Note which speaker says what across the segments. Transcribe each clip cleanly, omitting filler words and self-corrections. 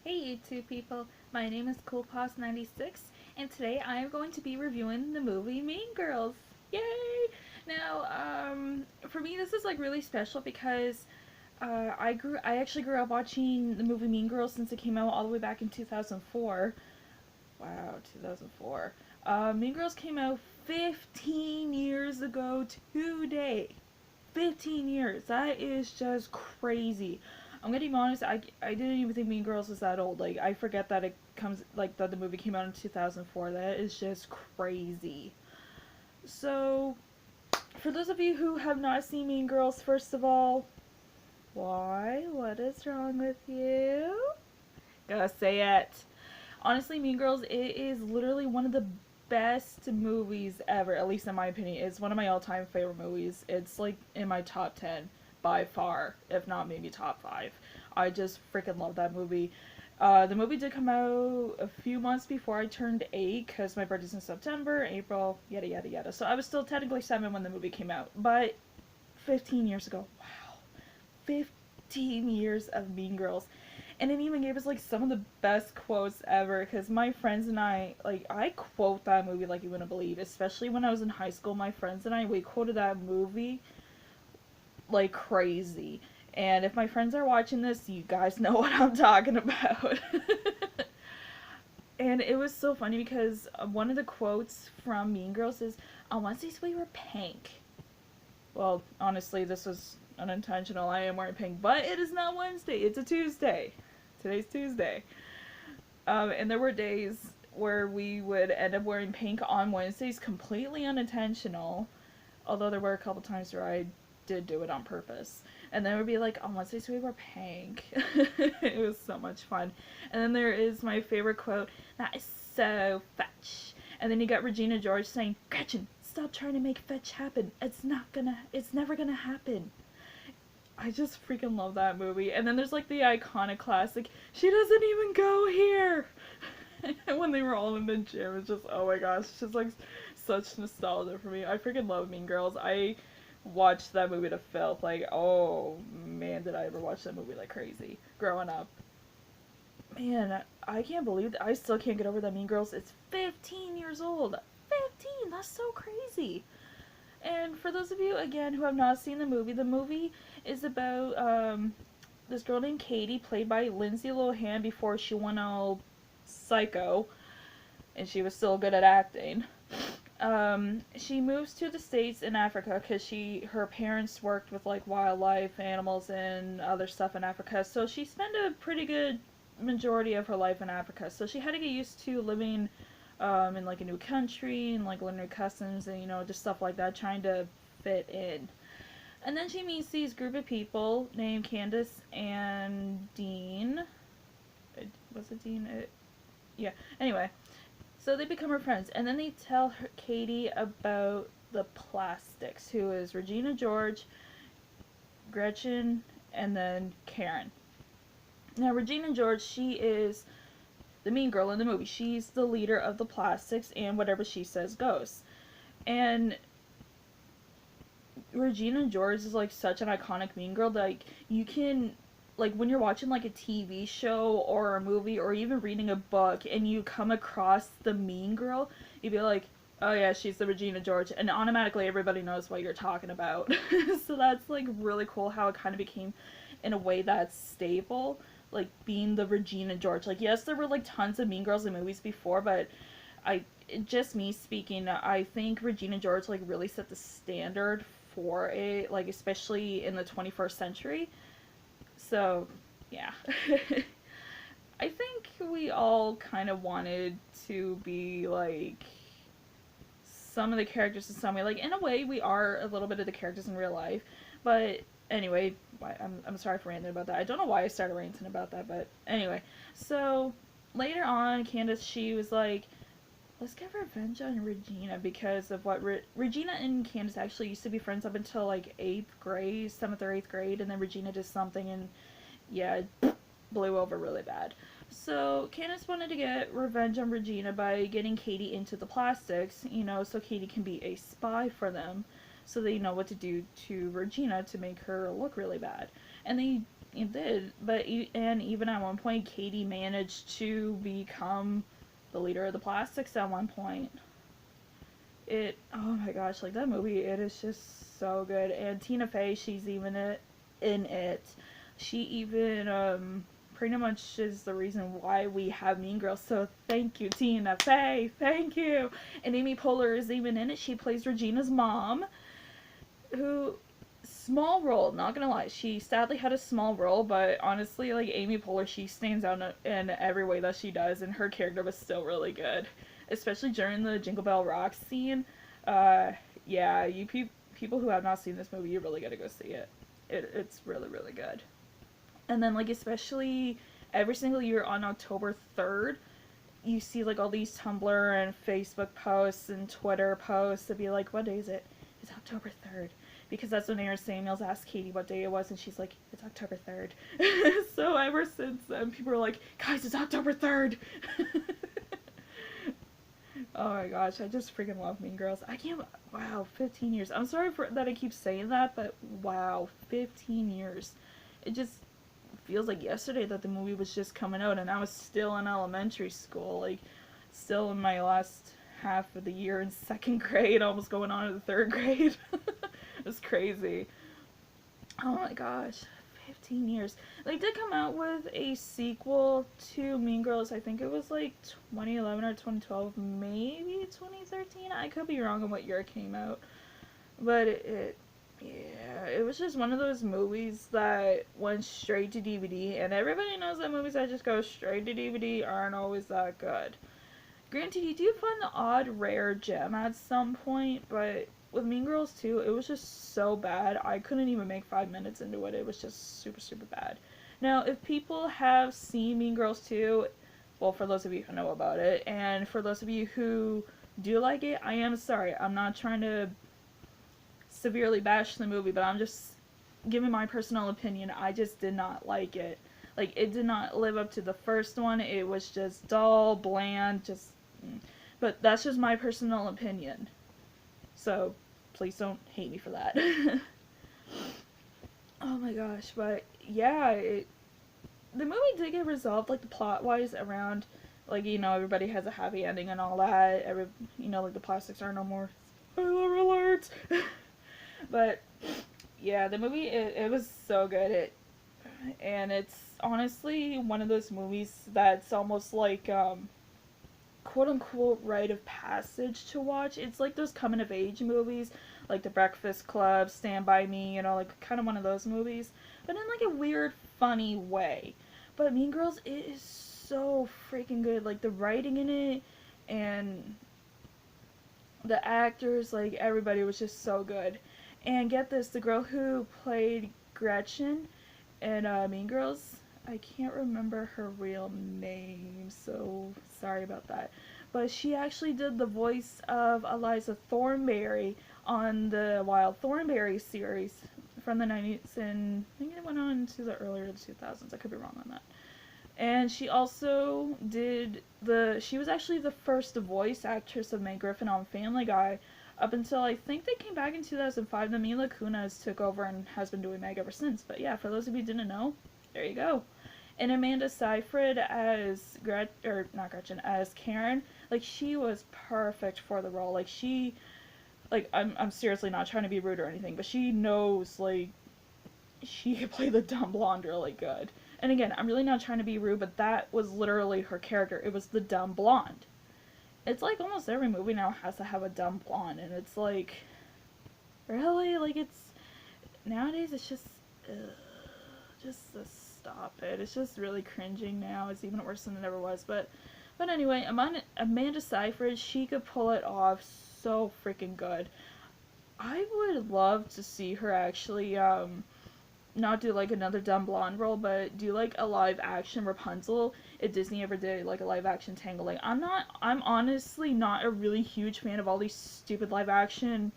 Speaker 1: Hey YouTube people, my name is CoolPos96 and today I am going to be reviewing the movie Mean Girls. Yay! Now, for me this is like really special because I actually grew up watching the movie Mean Girls since it came out all the way back in 2004. Wow, 2004. Mean Girls came out 15 years ago today. 15 years. That is just crazy. I'm gonna be honest, I didn't even think Mean Girls was that old. Like, I forget that it comes, like, that the movie came out in 2004. That is just crazy. So, for those of you who have not seen Mean Girls, first of all, why? What is wrong with you? Gotta say it. Honestly, Mean Girls, it is literally one of the best movies ever, at least in my opinion. It's one of my all-time favorite movies. It's like in my top 10 by far, if not maybe top 5. I just freaking love that movie. The movie did come out a few months before I turned 8 because my birthday's in September, April, yada yada yada. So I was still technically 7 when the movie came out. But 15 years ago, wow. 15 years of Mean Girls. And it even gave us like some of the best quotes ever because my friends and I, like, I quote that movie like you wouldn't believe. Especially when I was in high school, my friends and I, we quoted that movie like crazy. And if my friends are watching this, you guys know what I'm talking about. And it was so funny because one of the quotes from Mean Girls is, on Wednesdays we were pink. Well, honestly, this was unintentional. I am wearing pink, but it is not Wednesday. It's a Tuesday. Today's Tuesday. And there were days where we would end up wearing pink on Wednesdays, completely unintentional. Although there were a couple times where I did do it on purpose. And then it would be like, on Wednesdays we were pink. It was so much fun. And then there is my favorite quote, that is so fetch. And then you got Regina George saying, Gretchen, stop trying to make fetch happen. It's never gonna happen. I just freaking love that movie. And then there's like the iconic classic, she doesn't even go here. When they were all in the gym, it's just, oh my gosh, it's just like such nostalgia for me. I freaking love Mean Girls. I watched that movie to filth. Like, oh man, did I ever watch that movie like crazy growing up. Man, I can't believe that. I still can't get over that Mean Girls. It's 15 years old. 15! That's so crazy. And for those of you, again, who have not seen the movie is about this girl named Katie, played by Lindsay Lohan before she went all psycho, and she was still good at acting. She moves to the States in Africa because her parents worked with like wildlife, animals, and other stuff in Africa. So she spent a pretty good majority of her life in Africa. So she had to get used to living in like a new country and like learning new customs and just stuff like that, trying to fit in. And then she meets these group of people named Candace and Dean. Was it Dean? Yeah. Anyway, so they become her friends, and then they tell Katie about the Plastics, who is Regina George, Gretchen, and then Karen. Now, Regina George, she is the mean girl in the movie. She's the leader of the Plastics, and whatever she says goes. And Regina George is like such an iconic mean girl that like you can like when you're watching like a TV show or a movie or even reading a book and you come across the mean girl, you'd be like, oh yeah, she's the Regina George, and automatically everybody knows what you're talking about. So that's like really cool how it kind of became in a way that's stable, like being the Regina George. Like yes, there were like tons of mean girls in movies before, but I just me speaking, I think Regina George like really set the standard for it, like especially in the 21st century. So, yeah. I think we all kind of wanted to be like some of the characters in some way. Like in a way, we are a little bit of the characters in real life. But anyway, I'm sorry for ranting about that. I don't know why I started ranting about that, but anyway. So later on, Candace, she was like, let's get revenge on Regina because of what Regina and Candace actually used to be friends up until like 8th grade, 7th or 8th grade, and then Regina did something and yeah, it blew over really bad. So Candace wanted to get revenge on Regina by getting Katie into the Plastics, so Katie can be a spy for them so they know what to do to Regina to make her look really bad. And they It did, but and even at one point, Katie managed to become the leader of the Plastics at one point. Oh my gosh, like that movie, it is just so good. And Tina Fey, she's even in it. She even pretty much is the reason why we have Mean Girls. So thank you, Tina Fey, thank you. And Amy Poehler is even in it. She plays Regina's mom, who, small role, not gonna lie, she sadly had a small role, but honestly, like Amy Poehler, she stands out in every way that she does, and her character was still really good, especially during the Jingle Bell Rock scene. uh yeah, people who have not seen this movie, you really gotta go see it. It's really, really good. And then, like, especially every single year on October 3rd, you see like all these Tumblr and Facebook posts and Twitter posts to be like, what day is it? It's October 3rd. Because that's when Aaron Samuels asked Katie what day it was, and she's like, it's October 3rd. So ever since then, people are like, guys, it's October 3rd. Oh my gosh, I just freaking love Mean Girls. I can't, wow, 15 years. I'm sorry that I keep saying that, but wow, 15 years. It just feels like yesterday that the movie was just coming out, and I was still in elementary school, like, still in my last half of the year in second grade, almost going on to the third grade. It's crazy. Oh my gosh, 15 years. They did come out with a sequel to Mean Girls. I think it was like 2011 or 2012, maybe 2013. I could be wrong on what year it came out. But yeah, it was just one of those movies that went straight to DVD, and everybody knows that movies that just go straight to DVD aren't always that good. Granted, you do find the odd rare gem at some point, but with Mean Girls 2, it was just so bad. I couldn't even make 5 minutes into it. It was just super, super bad. Now, if people have seen Mean Girls 2, well, for those of you who know about it, and for those of you who do like it, I am sorry. I'm not trying to severely bash the movie, but I'm just giving my personal opinion. I just did not like it. Like, it did not live up to the first one. It was just dull, bland, just... But that's just my personal opinion. So, please don't hate me for that. Oh my gosh, but yeah, the movie did get resolved, like, the plot-wise around, like, you know, everybody has a happy ending and all that. You know, like, the plastics are no more. Spoiler alert! But, yeah, the movie, it was so good. And it's honestly one of those movies that's almost like, quote-unquote rite of passage to watch. It's like those coming-of-age movies, like The Breakfast Club, Stand By Me, you know, like kind of one of those movies, but in like a weird, funny way. But Mean Girls, it is so freaking good. Like, the writing in it and the actors, like, everybody was just so good. And get this, the girl who played Gretchen in Mean Girls, I can't remember her real name, so sorry about that. But she actually did the voice of Eliza Thornberry on the Wild Thornberry series from the 90s, and I think it went on to the earlier 2000s. I could be wrong on that. And she also she was actually the first voice actress of Mae Griffin on Family Guy, up until I think they came back in 2005. The Mila Kunis took over and has been doing Meg ever since. But yeah, for those of you who didn't know, there you go. And Amanda Seyfried as not Gretchen, as Karen, like, she was perfect for the role. I'm seriously not trying to be rude or anything, but she knows, like, she could play the dumb blonde really good. And again, I'm really not trying to be rude, but that was literally her character. It was the dumb blonde. It's like almost every movie now has to have a dumb blonde, and it's like, really? Like, nowadays it's just, stop it. It's just really cringing now. It's even worse than it ever was. But anyway, Amanda Seyfried, she could pull it off so freaking good. I would love to see her actually, not do like another dumb blonde role, but do like a live action Rapunzel if Disney ever did like a live action Tangled. Like, I'm honestly not a really huge fan of all these stupid live action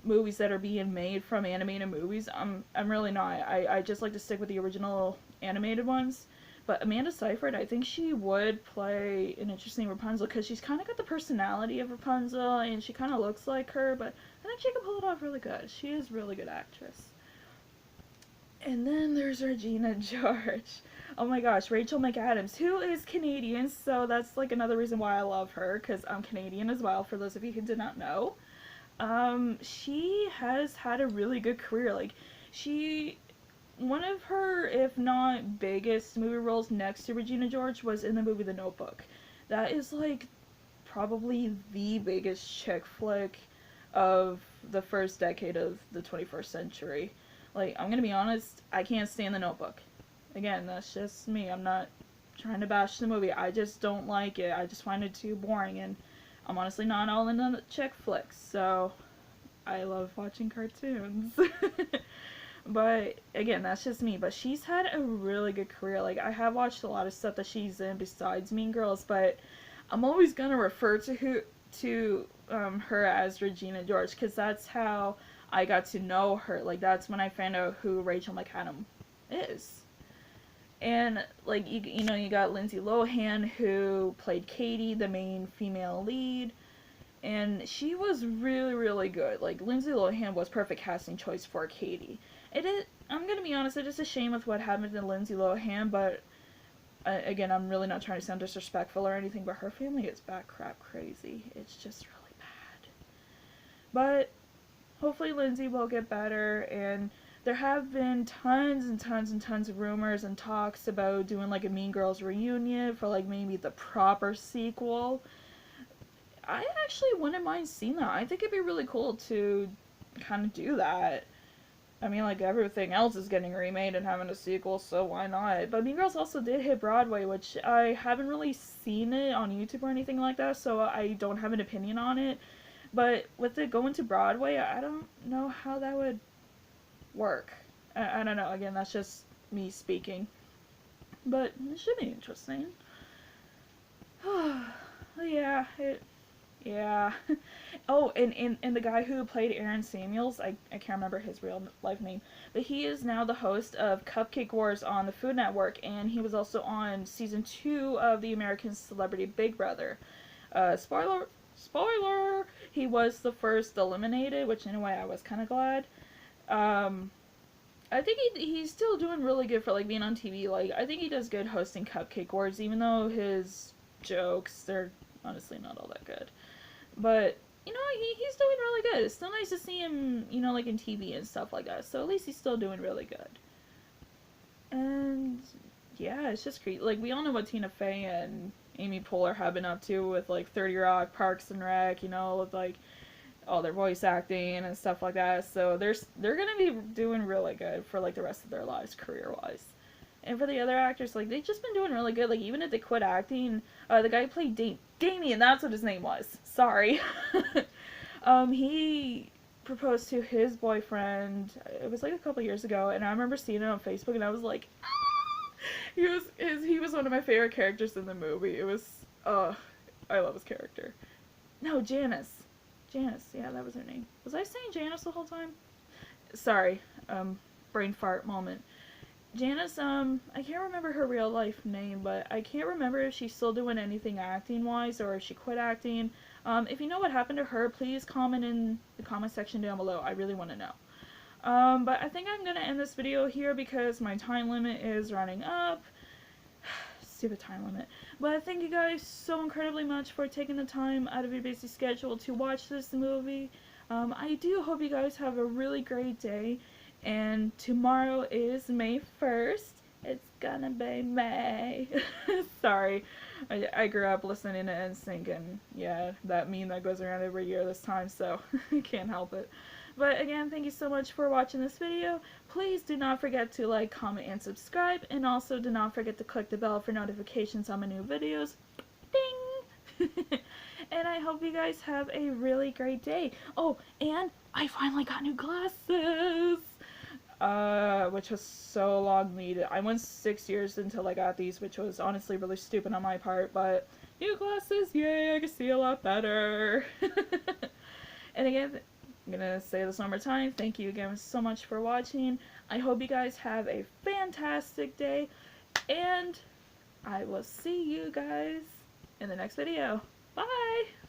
Speaker 1: movies that are being made from animated movies. I'm really not. I just like to stick with the original animated ones. But Amanda Seyfried, I think she would play an interesting Rapunzel, because she's kind of got the personality of Rapunzel, and she kind of looks like her, but I think she could pull it off really good. She is a really good actress. And then there's Regina George. Oh my gosh, Rachel McAdams, who is Canadian, so that's like another reason why I love her, because I'm Canadian as well, for those of you who did not know. She has had a really good career. Like, she, one of her, if not biggest movie roles next to Regina George was in the movie The Notebook. That is like probably the biggest chick flick of the first decade of the 21st century. Like, I'm gonna be honest, I can't stand The Notebook. Again, that's just me. I'm not trying to bash the movie. I just don't like it. I just find it too boring, and I'm honestly not all into chick flicks, so I love watching cartoons. But again, that's just me. But she's had a really good career. Like, I have watched a lot of stuff that she's in besides Mean Girls, but I'm always gonna refer to her as Regina George, because that's how I got to know her. Like, that's when I found out who Rachel McAdams is. And like, you got Lindsay Lohan, who played Katie, the main female lead, and she was really, really good. Like, Lindsay Lohan was perfect casting choice for Katie. I'm gonna be honest, it is a shame with what happened to Lindsay Lohan, but again, I'm really not trying to sound disrespectful or anything, but her family is bat crap crazy. It's just really bad. But hopefully Lindsay will get better, and there have been tons and tons and tons of rumors and talks about doing like a Mean Girls reunion for like maybe the proper sequel. I actually wouldn't mind seeing that. I think it'd be really cool to kind of do that. I mean, like, everything else is getting remade and having a sequel, so why not? But Mean Girls also did hit Broadway, which I haven't really seen it on YouTube or anything like that, so I don't have an opinion on it. But with it going to Broadway, I don't know how that would work. I don't know. Again, that's just me speaking. But it should be interesting. Yeah, yeah. Oh, and the guy who played Aaron Samuels, I can't remember his real life name, but he is now the host of Cupcake Wars on the Food Network, and he was also on season 2 of the American Celebrity Big Brother. Spoiler! He was the first eliminated, which in a way I was kind of glad. I think he's still doing really good for like being on TV. Like, I think he does good hosting Cupcake Wars, even though his jokes, they're honestly not all that good. But he's doing really good. It's still nice to see him, like in TV and stuff like that. So at least he's still doing really good. And yeah, it's just great. Like, we all know what Tina Fey and Amy Poehler have been up to with like 30 Rock, Parks and Rec, with like all their voice acting and stuff like that. So they're gonna be doing really good for like the rest of their lives career wise. And for the other actors, like, they've just been doing really good. Like, even if they quit acting, the guy who played Damien, that's what his name was. Sorry. He proposed to his boyfriend, it was like a couple years ago, and I remember seeing it on Facebook, and I was like, ah! He was one of my favorite characters in the movie. It was, I love his character. No, Janice. Janice, yeah, that was her name. Was I saying Janice the whole time? Sorry, brain fart moment. Janice, I can't remember her real life name, but I can't remember if she's still doing anything acting wise or if she quit acting. If you know what happened to her, please comment in the comment section down below. I really want to know. But I think I'm going to end this video here because my time limit is running up. Stupid time limit. But thank you guys so incredibly much for taking the time out of your busy schedule to watch this movie. I do hope you guys have a really great day. And tomorrow is May 1st. It's gonna be May. Sorry. I grew up listening to NSYNC, and yeah, that meme that goes around every year this time, so I can't help it. But again, thank you so much for watching this video. Please do not forget to like, comment, and subscribe. And also do not forget to click the bell for notifications on my new videos. Ding! And I hope you guys have a really great day. Oh, and I finally got new glasses! Which was so long needed. I went 6 years until I got these, which was honestly really stupid on my part, but new glasses, yay, I can see a lot better. And again, I'm gonna say this one more time, thank you again so much for watching. I hope you guys have a fantastic day, and I will see you guys in the next video. Bye!